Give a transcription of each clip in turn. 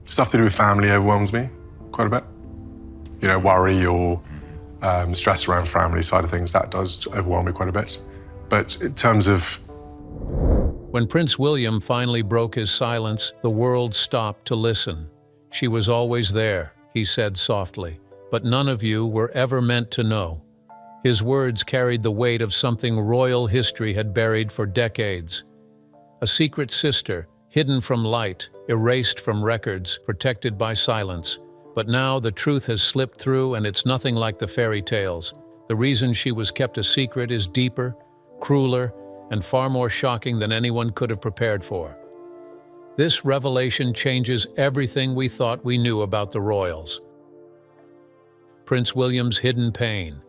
Stuff to do with family overwhelms me quite a bit. You know, worry or stress around family side of things, that does overwhelm me quite a bit. But in terms of... When Prince William finally broke his silence, the world stopped to listen. "She was always there," he said softly, "but none of you were ever meant to know." His words carried the weight of something royal history had buried for decades. A secret sister, hidden from light, erased from records, protected by silence. But now the truth has slipped through, and it's nothing like the fairy tales. The reason she was kept a secret is deeper, crueler, and far more shocking than anyone could have prepared for. This revelation changes everything we thought we knew about the royals. Prince William's hidden pain.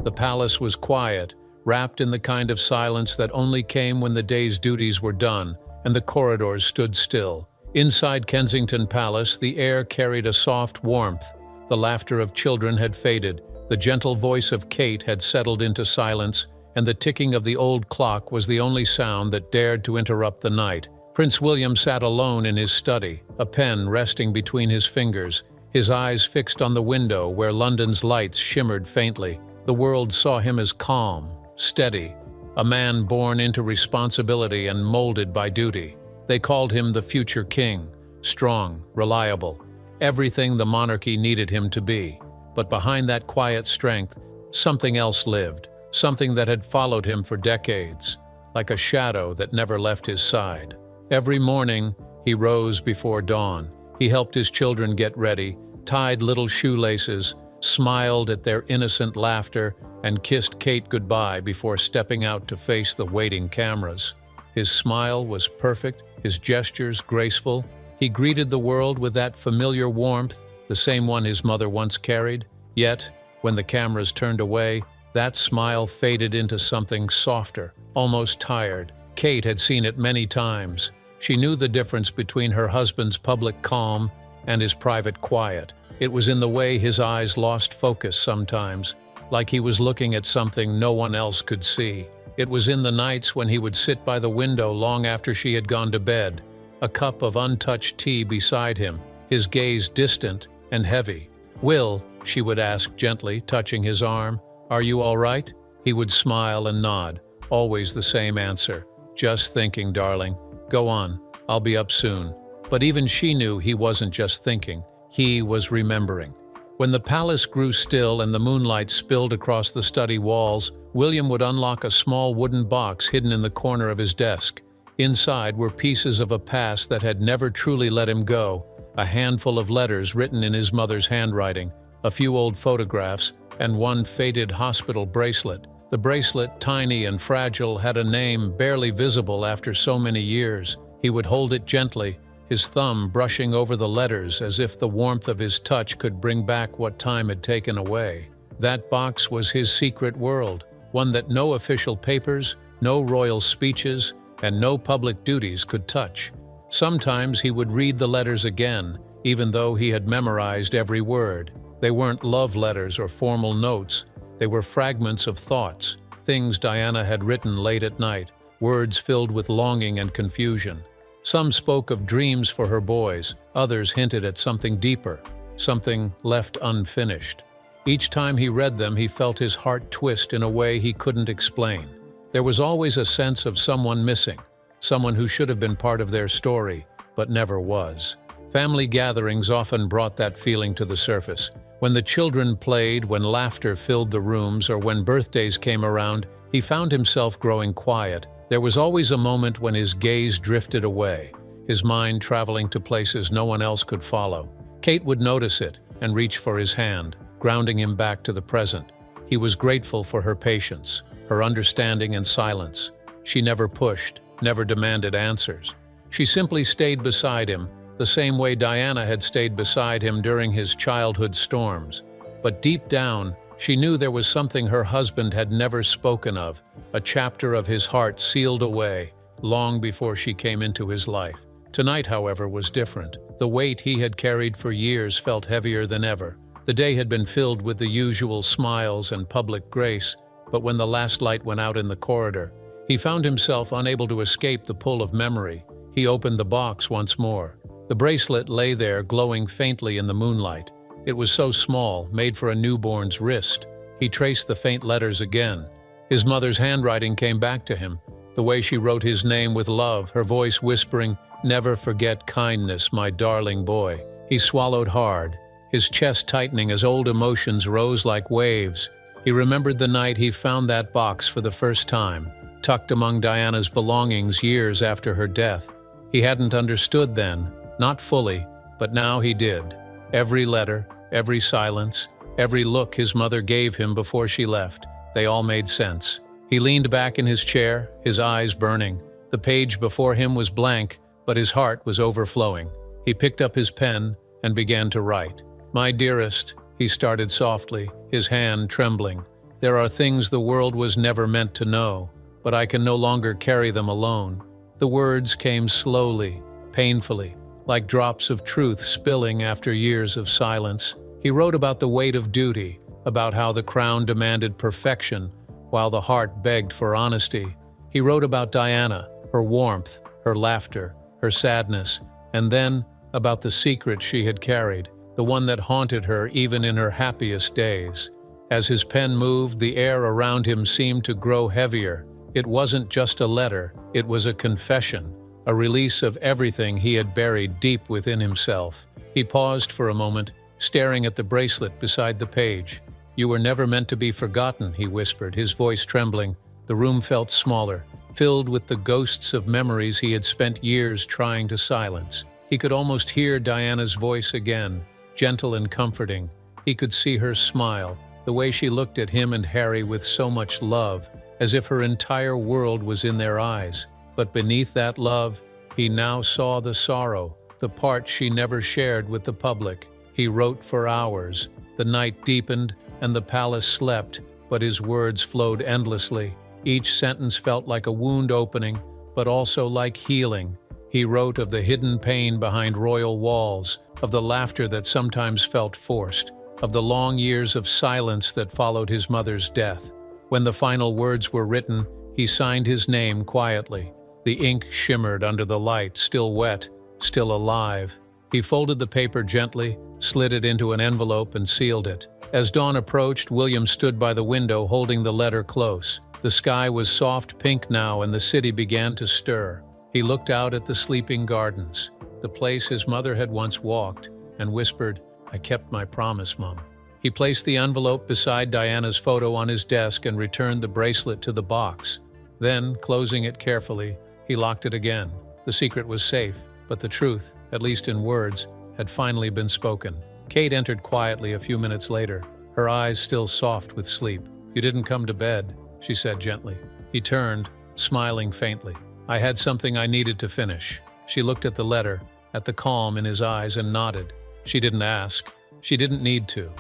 The palace was quiet, wrapped in the kind of silence that only came when the day's duties were done, and the corridors stood still. Inside Kensington Palace, the air carried a soft warmth. The laughter of children had faded, the gentle voice of Kate had settled into silence, and the ticking of the old clock was the only sound that dared to interrupt the night. Prince William sat alone in his study, a pen resting between his fingers, his eyes fixed on the window where London's lights shimmered faintly. The world saw him as calm, steady, a man born into responsibility and molded by duty. They called him the future king, strong, reliable, everything the monarchy needed him to be. But behind that quiet strength, something else lived, something that had followed him for decades, like a shadow that never left his side. Every morning, he rose before dawn. He helped his children get ready, tied little shoelaces, smiled at their innocent laughter, and kissed Kate goodbye before stepping out to face the waiting cameras. His smile was perfect, his gestures graceful. He greeted the world with that familiar warmth, the same one his mother once carried. Yet, when the cameras turned away, that smile faded into something softer, almost tired. Kate had seen it many times. She knew the difference between her husband's public calm and his private quiet. It was in the way his eyes lost focus sometimes, like he was looking at something no one else could see. It was in the nights when he would sit by the window long after she had gone to bed, a cup of untouched tea beside him, his gaze distant and heavy. "Will," she would ask gently, touching his arm, "are you all right?" He would smile and nod, always the same answer. "Just thinking, darling. Go on, I'll be up soon." But even she knew he wasn't just thinking, he was remembering. When the palace grew still and the moonlight spilled across the study walls, William would unlock a small wooden box hidden in the corner of his desk. Inside were pieces of a past that had never truly let him go, a handful of letters written in his mother's handwriting, a few old photographs, and one faded hospital bracelet. The bracelet, tiny and fragile, had a name barely visible after so many years. He would hold it gently, his thumb brushing over the letters as if the warmth of his touch could bring back what time had taken away. That box was his secret world, one that no official papers, no royal speeches, and no public duties could touch. Sometimes he would read the letters again, even though he had memorized every word. They weren't love letters or formal notes. They were fragments of thoughts, things Diana had written late at night, words filled with longing and confusion. Some spoke of dreams for her boys, others hinted at something deeper, something left unfinished. Each time he read them, he felt his heart twist in a way he couldn't explain. There was always a sense of someone missing, someone who should have been part of their story, but never was. Family gatherings often brought that feeling to the surface. When the children played, when laughter filled the rooms, or when birthdays came around, he found himself growing quiet. There was always a moment when his gaze drifted away, his mind traveling to places no one else could follow. Kate would notice it and reach for his hand, grounding him back to the present. He was grateful for her patience, her understanding and silence. She never pushed, never demanded answers. She simply stayed beside him, the same way Diana had stayed beside him during his childhood storms. But deep down, she knew there was something her husband had never spoken of, a chapter of his heart sealed away, long before she came into his life. Tonight, however, was different. The weight he had carried for years felt heavier than ever. The day had been filled with the usual smiles and public grace, but when the last light went out in the corridor, he found himself unable to escape the pull of memory. He opened the box once more. The bracelet lay there, glowing faintly in the moonlight. It was so small, made for a newborn's wrist. He traced the faint letters again. His mother's handwriting came back to him, the way she wrote his name with love, her voice whispering, "Never forget kindness, my darling boy." He swallowed hard, his chest tightening as old emotions rose like waves. He remembered the night he found that box for the first time, tucked among Diana's belongings years after her death. He hadn't understood then, not fully, but now he did. Every letter, every silence, every look his mother gave him before she left, they all made sense. He leaned back in his chair, his eyes burning. The page before him was blank, but his heart was overflowing. He picked up his pen and began to write. "My dearest," he started softly, his hand trembling, "there are things the world was never meant to know, but I can no longer carry them alone." The words came slowly, painfully, like drops of truth spilling after years of silence. He wrote about the weight of duty, about how the crown demanded perfection, while the heart begged for honesty. He wrote about Diana, her warmth, her laughter, her sadness, and then about the secret she had carried, the one that haunted her even in her happiest days. As his pen moved, the air around him seemed to grow heavier. It wasn't just a letter, it was a confession, a release of everything he had buried deep within himself. He paused for a moment, staring at the bracelet beside the page. "You were never meant to be forgotten," he whispered, his voice trembling. The room felt smaller, filled with the ghosts of memories he had spent years trying to silence. He could almost hear Diana's voice again, gentle and comforting. He could see her smile, the way she looked at him and Harry with so much love, as if her entire world was in their eyes. But beneath that love, he now saw the sorrow, the part she never shared with the public. He wrote for hours. The night deepened, and the palace slept, but his words flowed endlessly. Each sentence felt like a wound opening, but also like healing. He wrote of the hidden pain behind royal walls, of the laughter that sometimes felt forced, of the long years of silence that followed his mother's death. When the final words were written, he signed his name quietly. The ink shimmered under the light, still wet, still alive. He folded the paper gently, slid it into an envelope, and sealed it. As dawn approached, William stood by the window holding the letter close. The sky was soft pink now, and the city began to stir. He looked out at the sleeping gardens, the place his mother had once walked, and whispered, "I kept my promise, Mom." He placed the envelope beside Diana's photo on his desk and returned the bracelet to the box. Then, closing it carefully, he locked it again. The secret was safe, but the truth, at least in words, had finally been spoken. Kate entered quietly a few minutes later, her eyes still soft with sleep. "You didn't come to bed," she said gently. He turned, smiling faintly. "I had something I needed to finish." She looked at the letter, at the calm in his eyes, and nodded. She didn't ask. She didn't need to.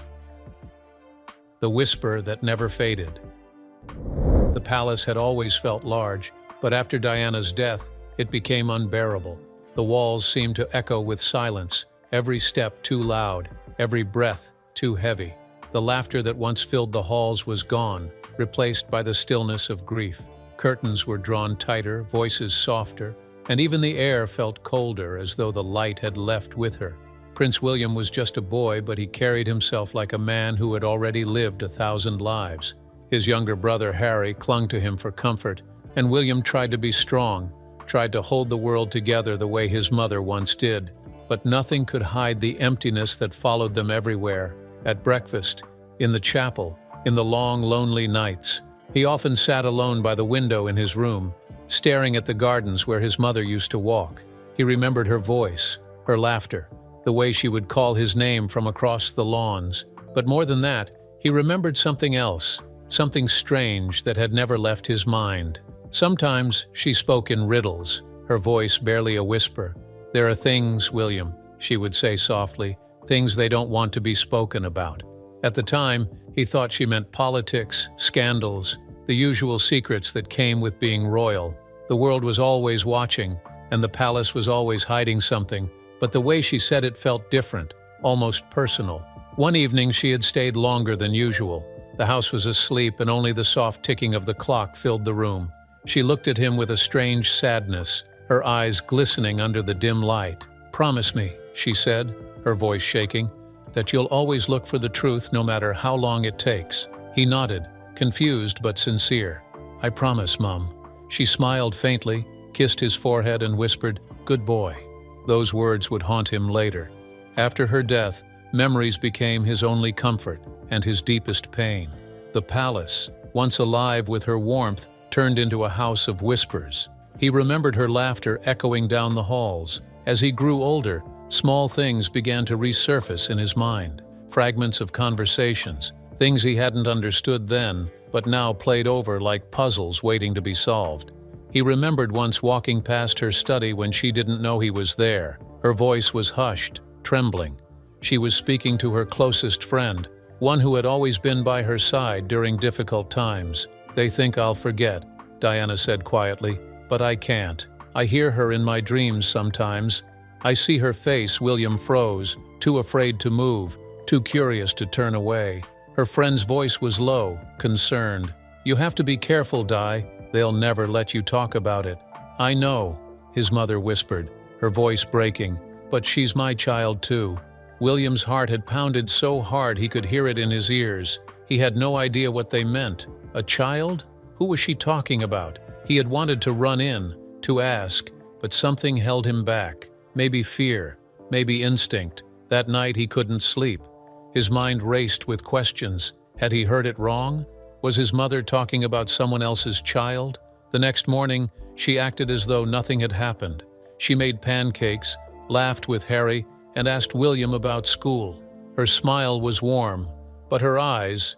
The whisper that never faded. The palace had always felt large, but after Diana's death, it became unbearable. The walls seemed to echo with silence, every step too loud, every breath too heavy. The laughter that once filled the halls was gone, replaced by the stillness of grief. Curtains were drawn tighter, voices softer, and even the air felt colder, as though the light had left with her. Prince William was just a boy, but he carried himself like a man who had already lived 1,000 lives. His younger brother Harry clung to him for comfort, and William tried to be strong, tried to hold the world together the way his mother once did. But nothing could hide the emptiness that followed them everywhere, at breakfast, in the chapel, in the long, lonely nights. He often sat alone by the window in his room, staring at the gardens where his mother used to walk. He remembered her voice, her laughter, the way she would call his name from across the lawns. But more than that, he remembered something else, something strange that had never left his mind. Sometimes she spoke in riddles, her voice barely a whisper. "There are things, William," she would say softly, "things they don't want to be spoken about." At the time, he thought she meant politics, scandals, the usual secrets that came with being royal. The world was always watching, and the palace was always hiding something, but the way she said it felt different, almost personal. One evening she had stayed longer than usual. The house was asleep, and only the soft ticking of the clock filled the room. She looked at him with a strange sadness, her eyes glistening under the dim light. promise me," she said, her voice shaking, "that you'll always look for the truth no matter how long it takes." He nodded, confused but sincere. "I promise, Mum." She smiled faintly, kissed his forehead and whispered, "Good boy." Those words would haunt him later. After her death, memories became his only comfort and his deepest pain. The palace, once alive with her warmth, turned into a house of whispers. He remembered her laughter echoing down the halls. As he grew older, small things began to resurface in his mind. Fragments of conversations, things he hadn't understood then, but now played over like puzzles waiting to be solved. He remembered once walking past her study when she didn't know he was there. Her voice was hushed, trembling. She was speaking to her closest friend, one who had always been by her side during difficult times. "They think I'll forget," Diana said quietly, "but I can't. I hear her in my dreams sometimes. I see her face." William froze, too afraid to move, too curious to turn away. Her friend's voice was low, concerned. "You have to be careful, Di. They'll never let you talk about it." "I know," his mother whispered, her voice breaking, "but she's my child too." William's heart had pounded so hard he could hear it in his ears. He had no idea what they meant. A child? Who was she talking about? He had wanted to run in, to ask, but something held him back. Maybe fear, maybe instinct. That night he couldn't sleep. His mind raced with questions. Had he heard it wrong? Was his mother talking about someone else's child? The next morning, she acted as though nothing had happened. She made pancakes, laughed with Harry, and asked William about school. Her smile was warm, but her eyes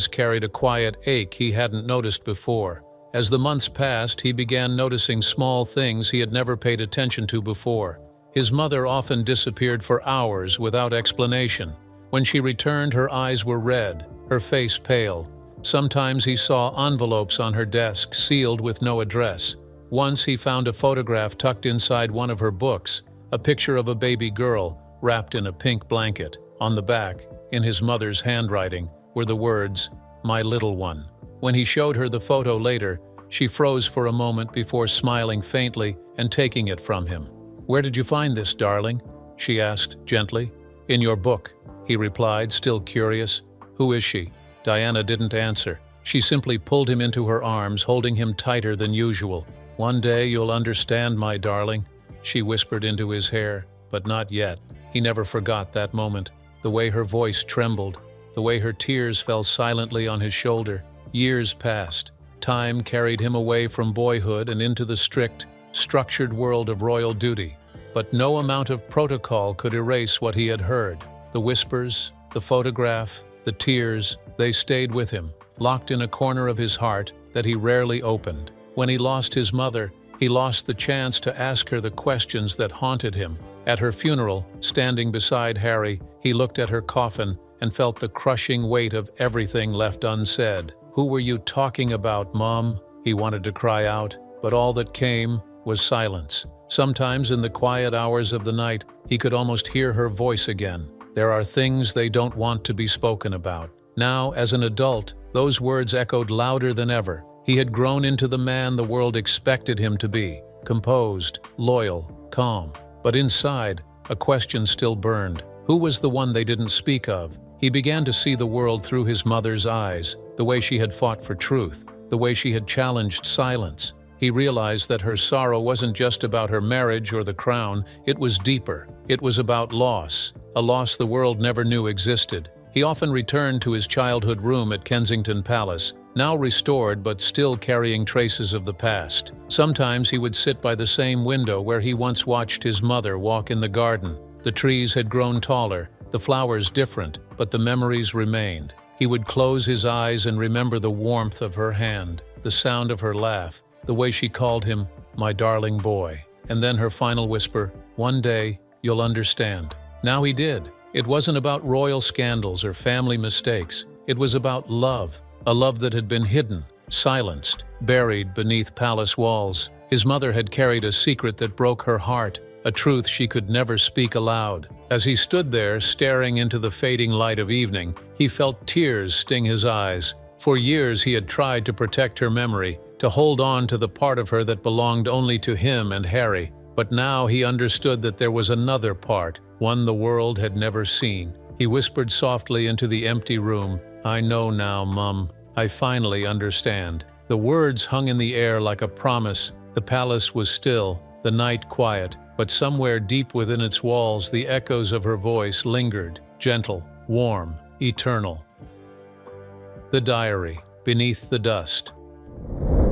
carried a quiet ache he hadn't noticed before. As the months passed, he began noticing small things he had never paid attention to before. His mother often disappeared for hours without explanation. When she returned, her eyes were red, her face pale. Sometimes he saw envelopes on her desk, sealed with no address. Once he found a photograph tucked inside one of her books, a picture of a baby girl wrapped in a pink blanket. On the back, in his mother's handwriting, were the words, "My little one." When he showed her the photo later, she froze for a moment before smiling faintly and taking it from him. "Where did you find this, darling?" she asked gently. "In your book," he replied, still curious. "Who is she?" Diana didn't answer. She simply pulled him into her arms, holding him tighter than usual. "One day you'll understand, my darling," she whispered into his hair, but not yet. He never forgot that moment, the way her voice trembled, the way her tears fell silently on his shoulder. Years passed. Time carried him away from boyhood and into the strict, structured world of royal duty. But no amount of protocol could erase what he had heard. The whispers, the photograph, the tears, they stayed with him, locked in a corner of his heart that he rarely opened. When he lost his mother, he lost the chance to ask her the questions that haunted him. At her funeral, standing beside Harry, he looked at her coffin and felt the crushing weight of everything left unsaid. "Who were you talking about, Mom?" He wanted to cry out, but all that came was silence. Sometimes in the quiet hours of the night, he could almost hear her voice again. "There are things they don't want to be spoken about." Now, as an adult, those words echoed louder than ever. He had grown into the man the world expected him to be, composed, loyal, calm. But inside, a question still burned. Who was the one they didn't speak of? He began to see the world through his mother's eyes, the way she had fought for truth, the way she had challenged silence. He realized that her sorrow wasn't just about her marriage or the crown, it was deeper. It was about loss, a loss the world never knew existed. He often returned to his childhood room at Kensington Palace, now restored but still carrying traces of the past. Sometimes he would sit by the same window where he once watched his mother walk in the garden. The trees had grown taller, the flowers different, but the memories remained. He would close his eyes and remember the warmth of her hand, the sound of her laugh, the way she called him, "my darling boy." And then her final whisper, "One day, you'll understand." Now he did. It wasn't about royal scandals or family mistakes. It was about love, a love that had been hidden, silenced, buried beneath palace walls. His mother had carried a secret that broke her heart, a truth she could never speak aloud. As he stood there, staring into the fading light of evening, he felt tears sting his eyes. For years he had tried to protect her memory, to hold on to the part of her that belonged only to him and Harry. But now he understood that there was another part, one the world had never seen. He whispered softly into the empty room, "I know now, Mum. I finally understand." The words hung in the air like a promise. The palace was still, the night quiet, but somewhere deep within its walls the echoes of her voice lingered, gentle, warm, eternal. The diary, beneath the dust.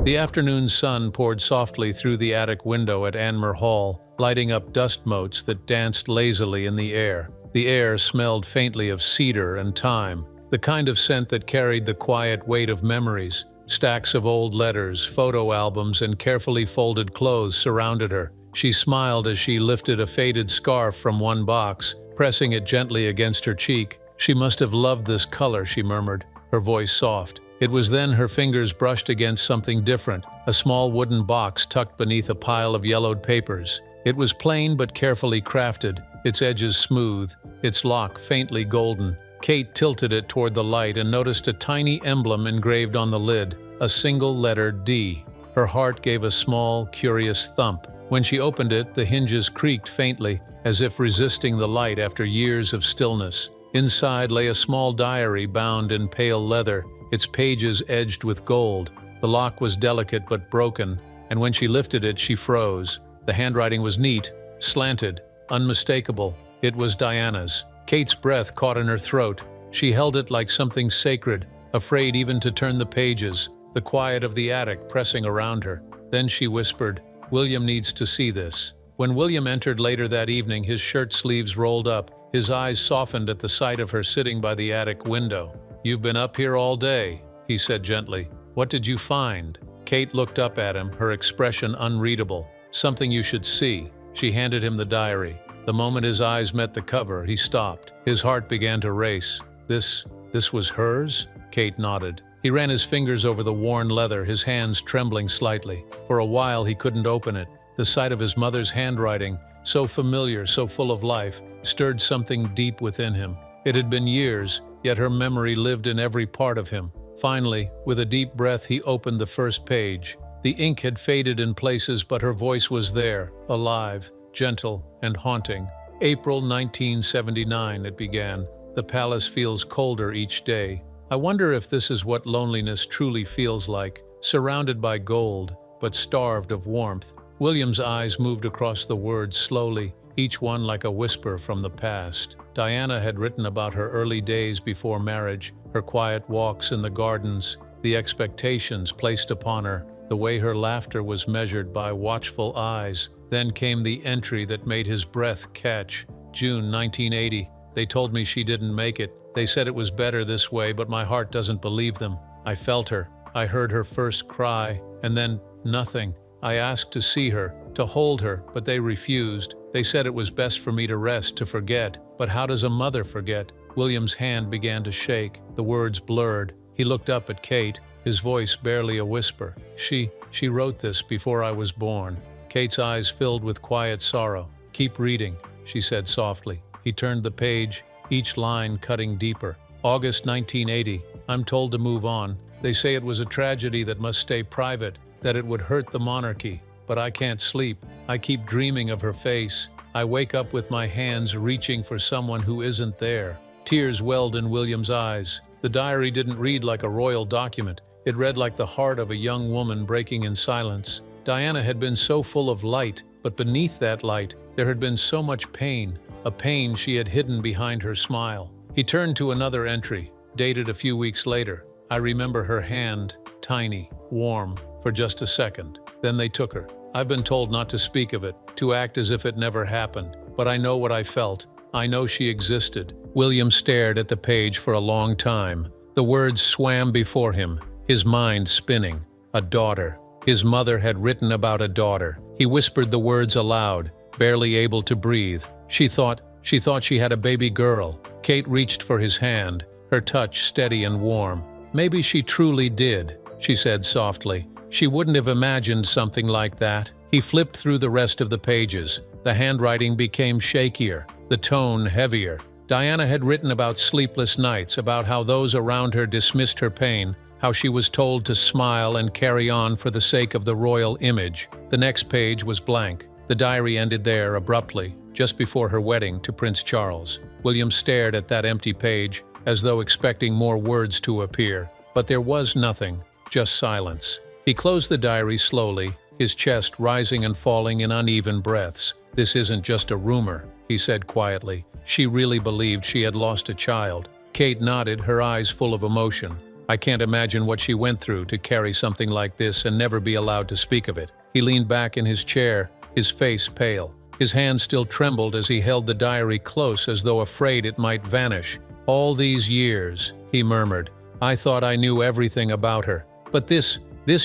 The afternoon sun poured softly through the attic window at Anmer Hall, lighting up dust motes that danced lazily in the air. The air smelled faintly of cedar and thyme, the kind of scent that carried the quiet weight of memories. Stacks of old letters, photo albums, and carefully folded clothes surrounded her. She smiled as she lifted a faded scarf from one box, pressing it gently against her cheek. "She must have loved this color," she murmured, her voice soft. It was then her fingers brushed against something different, a small wooden box tucked beneath a pile of yellowed papers. It was plain but carefully crafted, its edges smooth, its lock faintly golden. Kate tilted it toward the light and noticed a tiny emblem engraved on the lid, a single letter D. Her heart gave a small, curious thump. When she opened it, the hinges creaked faintly, as if resisting the light after years of stillness. Inside lay a small diary bound in pale leather, its pages edged with gold. The lock was delicate but broken, and when she lifted it, she froze. The handwriting was neat, slanted, unmistakable. It was Diana's. Kate's breath caught in her throat. She held it like something sacred, afraid even to turn the pages, the quiet of the attic pressing around her. Then she whispered, "William needs to see this." When William entered later that evening, his shirt sleeves rolled up, his eyes softened at the sight of her sitting by the attic window. "You've been up here all day," he said gently. "What did you find?" Kate looked up at him, her expression unreadable. "Something you should see." She handed him the diary. The moment his eyes met the cover, he stopped. His heart began to race. This was hers? Kate nodded. He ran his fingers over the worn leather, his hands trembling slightly. For a while he couldn't open it. The sight of his mother's handwriting, so familiar, so full of life, stirred something deep within him. It had been years, yet her memory lived in every part of him. Finally, with a deep breath, he opened the first page. The ink had faded in places, but her voice was there, alive, gentle, and haunting. "April 1979, it began. The palace feels colder each day. I wonder if this is what loneliness truly feels like, surrounded by gold, but starved of warmth." William's eyes moved across the words slowly, each one like a whisper from the past. Diana had written about her early days before marriage, her quiet walks in the gardens, the expectations placed upon her, the way her laughter was measured by watchful eyes. Then came the entry that made his breath catch. June 1980. "They told me she didn't make it. They said it was better this way, but my heart doesn't believe them. I felt her. I heard her first cry, and then nothing. I asked to see her, to hold her, but they refused. They said it was best for me to rest, to forget. But how does a mother forget?" William's hand began to shake. The words blurred. He looked up at Kate, his voice barely a whisper. She wrote this before I was born." Kate's eyes filled with quiet sorrow. "Keep reading," she said softly. He turned the page, each line cutting deeper. "August 1980. I'm told to move on. They say it was a tragedy that must stay private, that it would hurt the monarchy. But I can't sleep. I keep dreaming of her face. I wake up with my hands reaching for someone who isn't there." Tears welled in William's eyes. The diary didn't read like a royal document. It read like the heart of a young woman breaking in silence. Diana had been so full of light, but beneath that light, there had been so much pain, a pain she had hidden behind her smile. He turned to another entry, dated a few weeks later. "I remember her hand, tiny, warm, for just a second. Then they took her. I've been told not to speak of it, to act as if it never happened. But I know what I felt. I know she existed." William stared at the page for a long time. The words swam before him, his mind spinning. A daughter. His mother had written about a daughter. He whispered the words aloud, barely able to breathe. She thought she had a baby girl. Kate reached for his hand, her touch steady and warm. "Maybe she truly did," she said softly. She wouldn't have imagined something like that. He flipped through the rest of the pages. The handwriting became shakier, the tone heavier. Diana had written about sleepless nights, about how those around her dismissed her pain, how she was told to smile and carry on for the sake of the royal image. The next page was blank. The diary ended there abruptly, just before her wedding to Prince Charles. William stared at that empty page, as though expecting more words to appear. But there was nothing, just silence. He closed the diary slowly, his chest rising and falling in uneven breaths. "This isn't just a rumor," he said quietly. She really believed she had lost a child. Kate nodded, her eyes full of emotion. "I can't imagine what she went through to carry something like this and never be allowed to speak of it." He leaned back in his chair, his face pale. His hand still trembled as he held the diary close as though afraid it might vanish. "All these years," he murmured, "I thought I knew everything about her. But this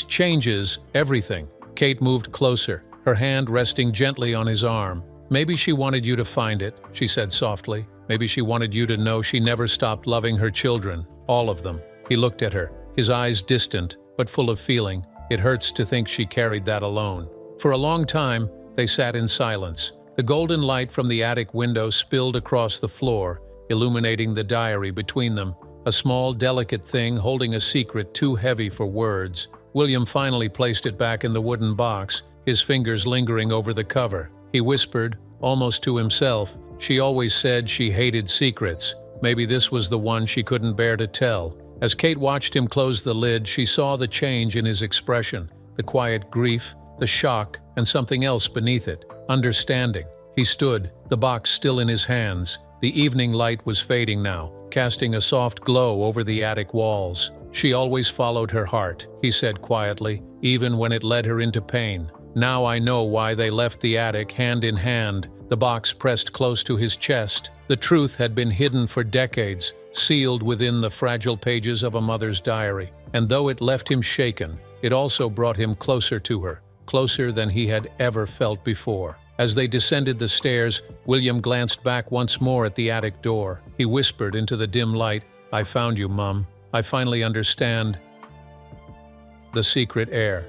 changes everything." Kate moved closer, her hand resting gently on his arm. "Maybe she wanted you to find it," she said softly. "Maybe she wanted you to know she never stopped loving her children, all of them." He looked at her, his eyes distant, but full of feeling. It hurts to think she carried that alone. For a long time, they sat in silence. The golden light from the attic window spilled across the floor, illuminating the diary between them, a small, delicate thing holding a secret too heavy for words. William finally placed it back in the wooden box, his fingers lingering over the cover. He whispered, almost to himself, "She always said she hated secrets. Maybe this was the one she couldn't bear to tell." As Kate watched him close the lid, she saw the change in his expression, the quiet grief, the shock, and something else beneath it, understanding. He stood, the box still in his hands. The evening light was fading now, casting a soft glow over the attic walls. "She always followed her heart," he said quietly, "even when it led her into pain. Now I know why they left the attic hand in hand." The box pressed close to his chest. The truth had been hidden for decades, sealed within the fragile pages of a mother's diary. And though it left him shaken, it also brought him closer to her, closer than he had ever felt before. As they descended the stairs, William glanced back once more at the attic door. He whispered into the dim light, "I found you, Mum. I finally understand the secret heir."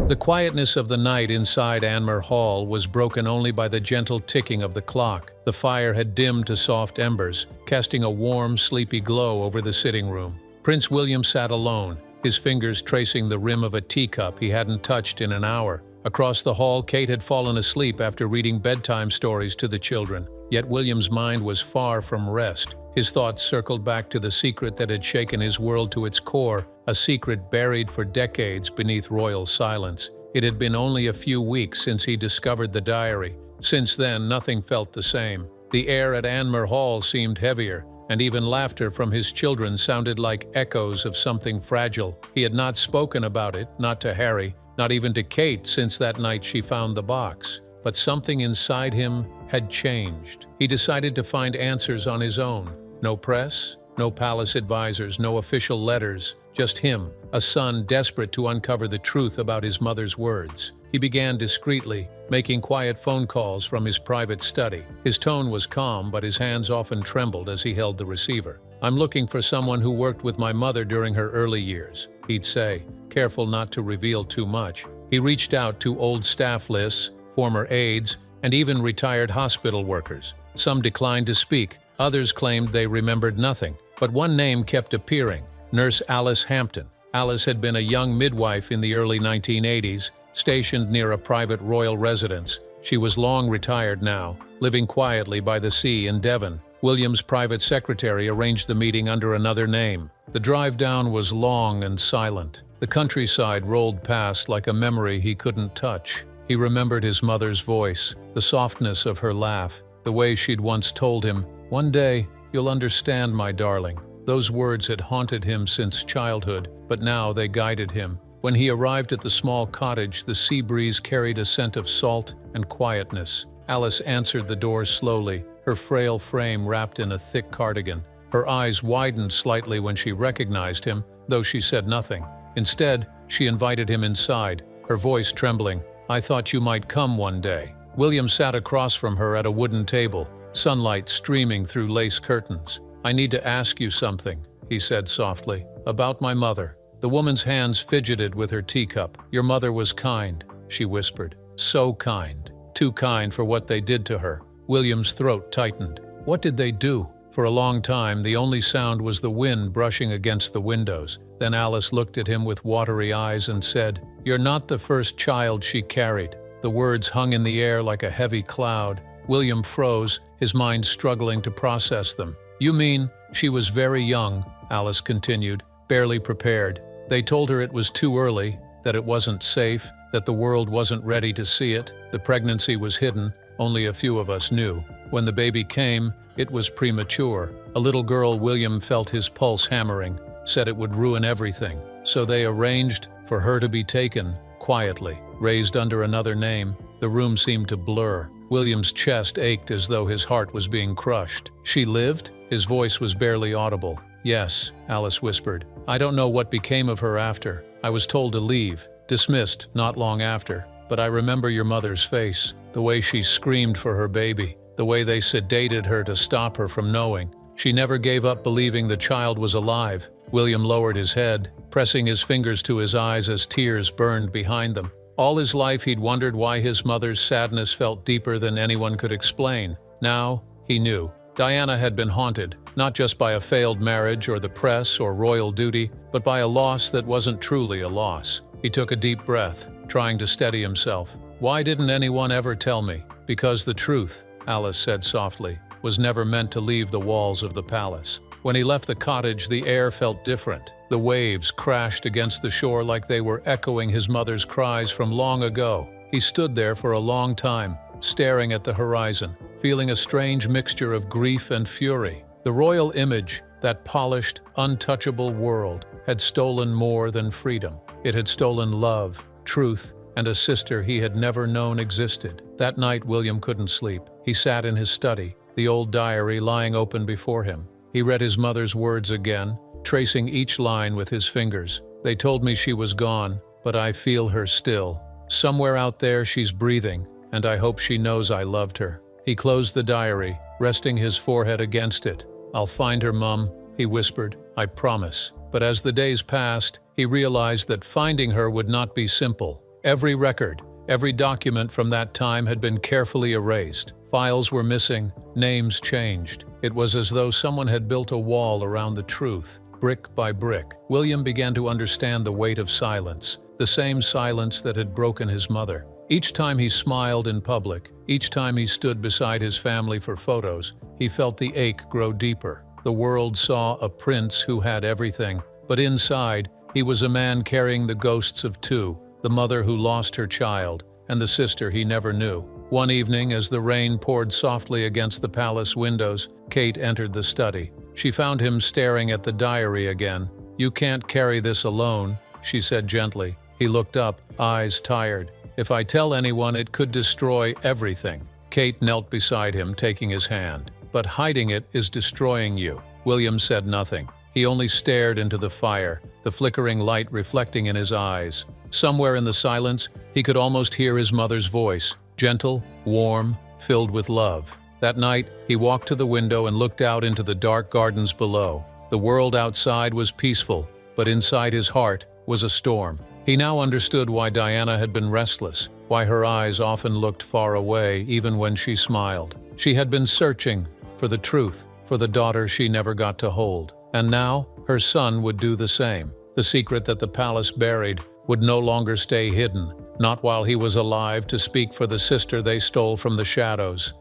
The quietness of the night inside Anmer Hall was broken only by the gentle ticking of the clock. The fire had dimmed to soft embers, casting a warm, sleepy glow over the sitting room. Prince William sat alone, his fingers tracing the rim of a teacup he hadn't touched in an hour. Across the hall, Kate had fallen asleep after reading bedtime stories to the children. Yet William's mind was far from rest. His thoughts circled back to the secret that had shaken his world to its core, a secret buried for decades beneath royal silence. It had been only a few weeks since he discovered the diary. Since then, nothing felt the same. The air at Anmer Hall seemed heavier, and even laughter from his children sounded like echoes of something fragile. He had not spoken about it, not to Harry, not even to Kate since that night she found the box. But something inside him had changed. He decided to find answers on his own. No press, no palace advisors, no official letters, just him, a son desperate to uncover the truth about his mother's words. He began discreetly, making quiet phone calls from his private study. His tone was calm, but his hands often trembled as he held the receiver. "I'm looking for someone who worked with my mother during her early years," he'd say, careful not to reveal too much. He reached out to old staff lists, former aides, and even retired hospital workers. Some declined to speak, others claimed they remembered nothing. But one name kept appearing: Nurse Alice Hampton. Alice had been a young midwife in the early 1980s, stationed near a private royal residence. She was long retired now, living quietly by the sea in Devon. William's private secretary arranged the meeting under another name. The drive down was long and silent. The countryside rolled past like a memory he couldn't touch. He remembered his mother's voice, the softness of her laugh, the way she'd once told him, "One day, you'll understand, my darling." Those words had haunted him since childhood, but now they guided him. When he arrived at the small cottage, the sea breeze carried a scent of salt and quietness. Alice answered the door slowly, her frail frame wrapped in a thick cardigan. Her eyes widened slightly when she recognized him, though she said nothing. Instead, she invited him inside, her voice trembling. "I thought you might come one day." William sat across from her at a wooden table, sunlight streaming through lace curtains. "I need to ask you something," he said softly, "about my mother." The woman's hands fidgeted with her teacup. "Your mother was kind," she whispered. "So kind. Too kind for what they did to her." William's throat tightened. What did they do? For a long time, the only sound was the wind brushing against the windows. Then Alice looked at him with watery eyes and said, "You're not the first child she carried." The words hung in the air like a heavy cloud. William froze, his mind struggling to process them. "You mean she was very young," Alice continued, "barely prepared. They told her it was too early, that it wasn't safe, that the world wasn't ready to see it. The pregnancy was hidden, only a few of us knew. When the baby came, it was premature. A little girl, William felt his pulse hammering, said it would ruin everything. So they arranged for her to be taken, quietly, raised under another name." The room seemed to blur. William's chest ached as though his heart was being crushed. "She lived?" His voice was barely audible. "Yes," Alice whispered. "I don't know what became of her after. I was told to leave, dismissed not long after. But I remember your mother's face, the way she screamed for her baby, the way they sedated her to stop her from knowing. She never gave up believing the child was alive." William lowered his head, pressing his fingers to his eyes as tears burned behind them. All his life he'd wondered why his mother's sadness felt deeper than anyone could explain. Now, he knew. Diana had been haunted, not just by a failed marriage or the press or royal duty, but by a loss that wasn't truly a loss. He took a deep breath, trying to steady himself. "Why didn't anyone ever tell me?" "Because the truth," Alice said softly, "was never meant to leave the walls of the palace." When he left the cottage, the air felt different. The waves crashed against the shore like they were echoing his mother's cries from long ago. He stood there for a long time, staring at the horizon, feeling a strange mixture of grief and fury. The royal image, that polished, untouchable world, had stolen more than freedom. It had stolen love, truth, and a sister he had never known existed. That night, William couldn't sleep. He sat in his study, the old diary lying open before him. He read his mother's words again, tracing each line with his fingers. "They told me she was gone, but I feel her still. Somewhere out there she's breathing, and I hope she knows I loved her." He closed the diary, resting his forehead against it. "I'll find her, Mum," he whispered. "I promise." But as the days passed, he realized that finding her would not be simple. Every record, every document from that time had been carefully erased. Files were missing, names changed. It was as though someone had built a wall around the truth, brick by brick. William began to understand the weight of silence, the same silence that had broken his mother. Each time he smiled in public, each time he stood beside his family for photos, he felt the ache grow deeper. The world saw a prince who had everything, but inside, he was a man carrying the ghosts of two, the mother who lost her child, and the sister he never knew. One evening, as the rain poured softly against the palace windows, Kate entered the study. She found him staring at the diary again. "You can't carry this alone," she said gently. He looked up, eyes tired. "If I tell anyone, it could destroy everything." Kate knelt beside him, taking his hand. "But hiding it is destroying you." William said nothing. He only stared into the fire, the flickering light reflecting in his eyes. Somewhere in the silence, he could almost hear his mother's voice, gentle, warm, filled with love. That night, he walked to the window and looked out into the dark gardens below. The world outside was peaceful, but inside his heart was a storm. He now understood why Diana had been restless, why her eyes often looked far away even when she smiled. She had been searching for the truth, for the daughter she never got to hold. And now, her son would do the same. The secret that the palace buried would no longer stay hidden, not while he was alive to speak for the sister they stole from the shadows.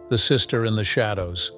The sister in the shadows.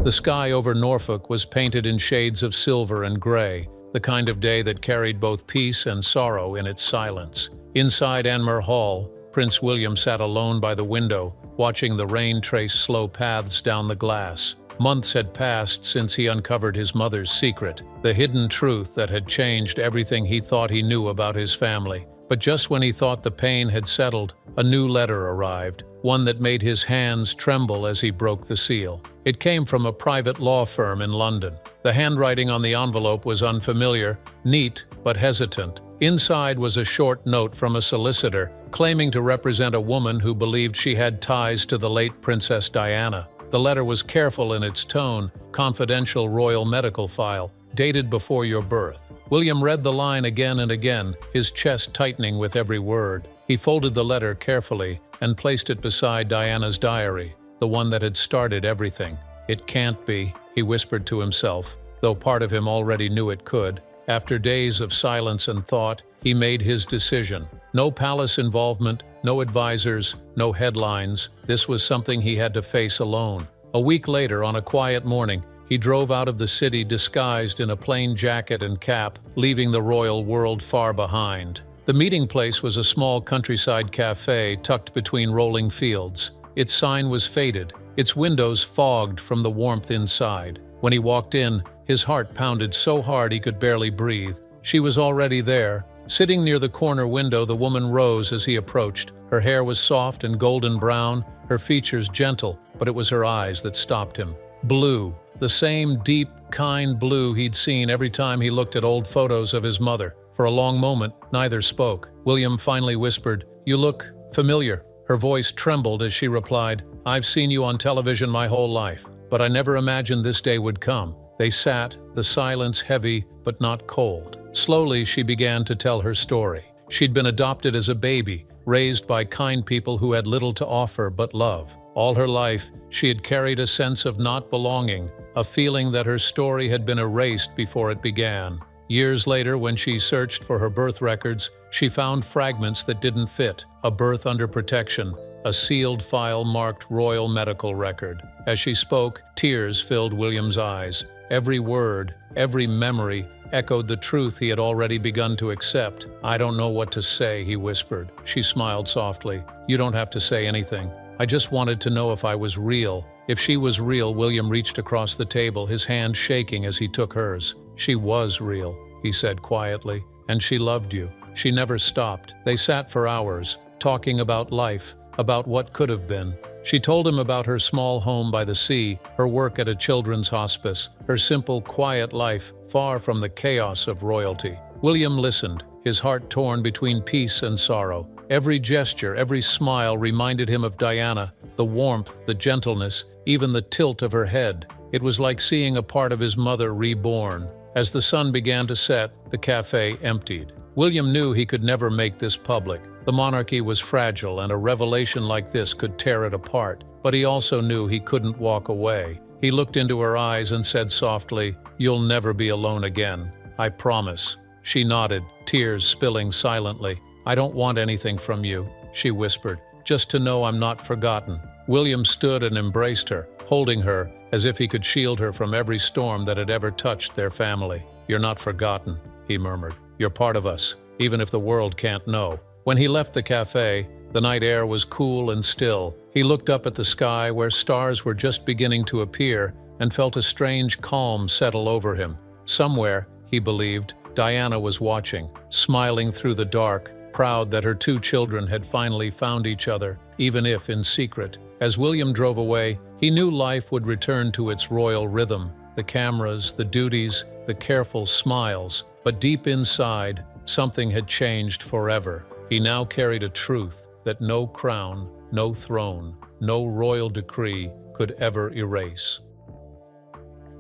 The sky over Norfolk was painted in shades of silver and gray, the kind of day that carried both peace and sorrow in its silence. Inside Anmer Hall, Prince William sat alone by the window, watching the rain trace slow paths down the glass. Months had passed since he uncovered his mother's secret, the hidden truth that had changed everything he thought he knew about his family. But just when he thought the pain had settled, a new letter arrived, one that made his hands tremble as he broke the seal. It came from a private law firm in London. The handwriting on the envelope was unfamiliar, neat but hesitant. Inside was a short note from a solicitor, claiming to represent a woman who believed she had ties to the late Princess Diana. The letter was careful in its tone, confidential royal medical file, dated before your birth. William read the line again and again, his chest tightening with every word. He folded the letter carefully and placed it beside Diana's diary, the one that had started everything. "It can't be," he whispered to himself, though part of him already knew it could. After days of silence and thought, he made his decision. No palace involvement, no advisors, no headlines. This was something he had to face alone. A week later, on a quiet morning, he drove out of the city disguised in a plain jacket and cap, leaving the royal world far behind. The meeting place was a small countryside cafe tucked between rolling fields. Its sign was faded, its windows fogged from the warmth inside. When he walked in, his heart pounded so hard he could barely breathe. She was already there. Sitting near the corner window, the woman rose as he approached. Her hair was soft and golden brown, her features gentle, but it was her eyes that stopped him. Blue, the same deep, kind blue he'd seen every time he looked at old photos of his mother. For a long moment, neither spoke. William finally whispered, "You look familiar." Her voice trembled as she replied, "I've seen you on television my whole life, but I never imagined this day would come." They sat, the silence heavy but not cold. Slowly, she began to tell her story. She'd been adopted as a baby, raised by kind people who had little to offer but love. All her life, she had carried a sense of not belonging, a feeling that her story had been erased before it began. Years later, when she searched for her birth records, she found fragments that didn't fit: a birth under protection, a sealed file marked Royal Medical Record. As she spoke, tears filled William's eyes. Every word, every memory, echoed the truth he had already begun to accept. "I don't know what to say," he whispered. She smiled softly. "You don't have to say anything. I just wanted to know if I was real." If she was real, William reached across the table, his hand shaking as he took hers. "She was real," he said quietly, "and she loved you. She never stopped." They sat for hours, talking about life, about what could have been. She told him about her small home by the sea, her work at a children's hospice, her simple, quiet life, far from the chaos of royalty. William listened, his heart torn between peace and sorrow. Every gesture, every smile reminded him of Diana, the warmth, the gentleness, even the tilt of her head. It was like seeing a part of his mother reborn. As the sun began to set, the cafe emptied. William knew he could never make this public. The monarchy was fragile, and a revelation like this could tear it apart. But he also knew he couldn't walk away. He looked into her eyes and said softly, "You'll never be alone again. I promise." She nodded, tears spilling silently. "I don't want anything from you," she whispered, "just to know I'm not forgotten." William stood and embraced her, holding her as if he could shield her from every storm that had ever touched their family. "You're not forgotten," he murmured. "You're part of us, even if the world can't know." When he left the cafe, the night air was cool and still. He looked up at the sky where stars were just beginning to appear and felt a strange calm settle over him. Somewhere, he believed, Diana was watching, smiling through the dark, proud that her two children had finally found each other, even if in secret. As William drove away, he knew life would return to its royal rhythm, the cameras, the duties, the careful smiles. But deep inside, something had changed forever. He now carried a truth that no crown, no throne, no royal decree could ever erase.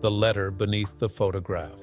The letter beneath the photograph.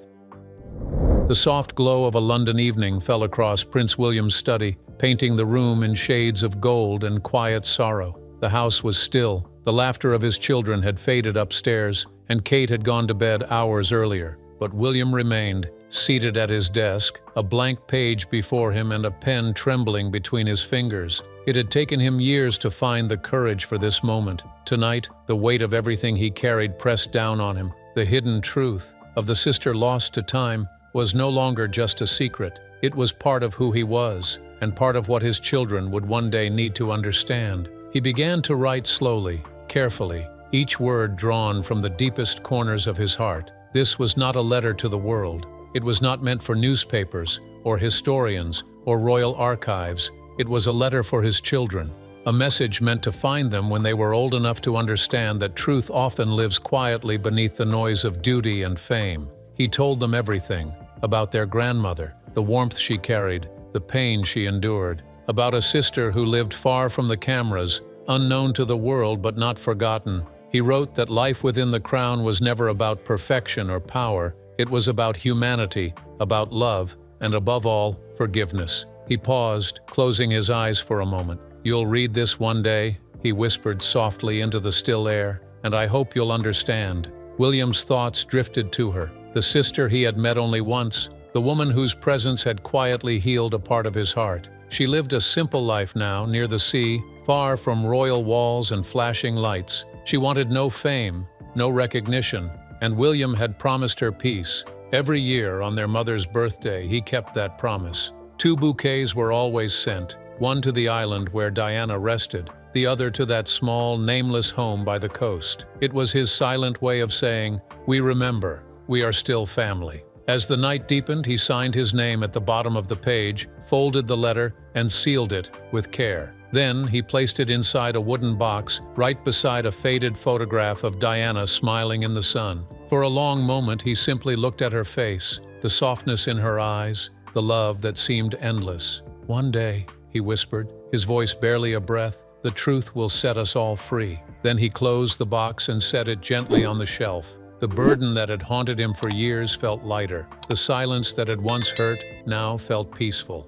The soft glow of a London evening fell across Prince William's study, painting the room in shades of gold and quiet sorrow. The house was still. The laughter of his children had faded upstairs, and Kate had gone to bed hours earlier. But William remained, seated at his desk, a blank page before him and a pen trembling between his fingers. It had taken him years to find the courage for this moment. Tonight, the weight of everything he carried pressed down on him. The hidden truth of the sister lost to time was no longer just a secret. It was part of who he was, and part of what his children would one day need to understand. He began to write slowly, carefully, each word drawn from the deepest corners of his heart. This was not a letter to the world. It was not meant for newspapers, or historians, or royal archives. It was a letter for his children, a message meant to find them when they were old enough to understand that truth often lives quietly beneath the noise of duty and fame. He told them everything, about their grandmother, the warmth she carried, the pain she endured, about a sister who lived far from the cameras, unknown to the world but not forgotten. He wrote that life within the crown was never about perfection or power. It was about humanity, about love, and above all, forgiveness. He paused, closing his eyes for a moment. "You'll read this one day," he whispered softly into the still air, "and I hope you'll understand." William's thoughts drifted to her, the sister he had met only once, the woman whose presence had quietly healed a part of his heart. She lived a simple life now, near the sea, far from royal walls and flashing lights. She wanted no fame, no recognition, and William had promised her peace. Every year on their mother's birthday, he kept that promise. 2 bouquets were always sent, one to the island where Diana rested, the other to that small, nameless home by the coast. It was his silent way of saying, "We remember, we are still family." As the night deepened, he signed his name at the bottom of the page, folded the letter, and sealed it with care. Then he placed it inside a wooden box, right beside a faded photograph of Diana smiling in the sun. For a long moment, he simply looked at her face, the softness in her eyes, the love that seemed endless. "One day," he whispered, his voice barely a breath, "the truth will set us all free." Then he closed the box and set it gently on the shelf. The burden that had haunted him for years felt lighter. The silence that had once hurt now felt peaceful.